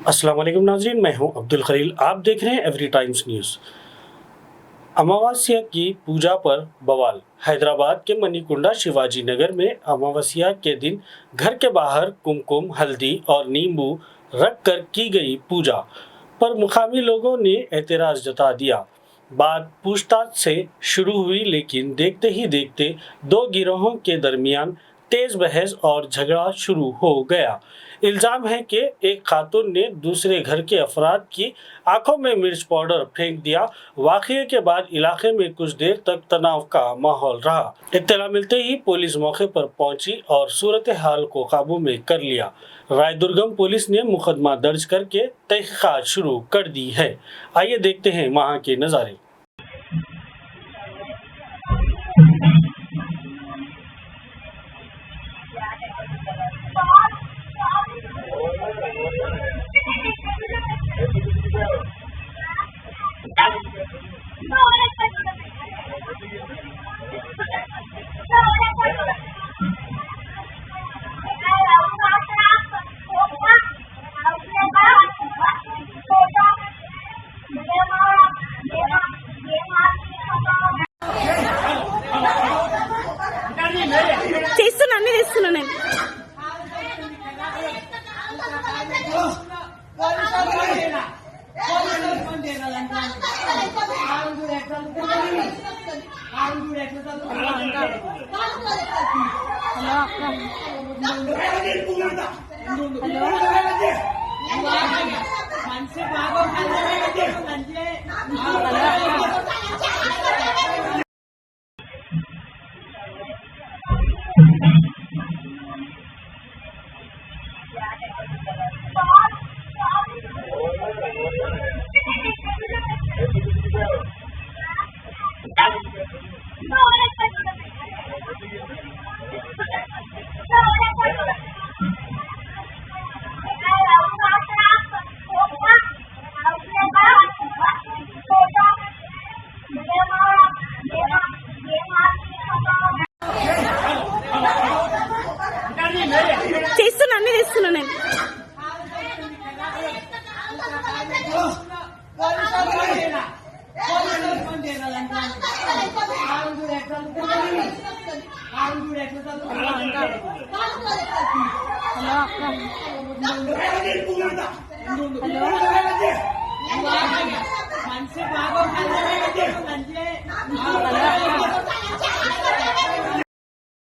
अस्सलाम वालेकुम नाज़रीन, मैं हूं अब्दुल खलील। आप देख रहे हैं एवरी टाइम्स न्यूज़। अमावस्या की पूजा पर बवाल। हैदराबाद के मणिकुंडा शिवाजी नगर में अमावस्या के दिन घर के बाहर कुमकुम, हल्दी और नींबू रख कर की गई पूजा पर मुकामी लोगों ने एतराज़ जता दिया। बात पूछताछ से शुरू हुई, लेकिन देखते ही देखते दो गिरोहों के दरमियान तेज बहस और झगड़ा शुरू हो गया। इल्जाम है कि एक खातून ने दूसरे घर के अफराद की आंखों में मिर्च पाउडर फेंक दिया। वाकये के बाद इलाके में कुछ देर तक तनाव का माहौल रहा। इत्तला मिलते ही पुलिस मौके पर पहुंची और सूरत हाल को काबू में कर लिया। रायदुर्गम पुलिस ने मुकदमा दर्ज करके तहकीकात शुरू कर दी है। आइए देखते हैं वहां के नज़ारे। తీస్తున్నా నేను తీస్తున్నా నేను హలో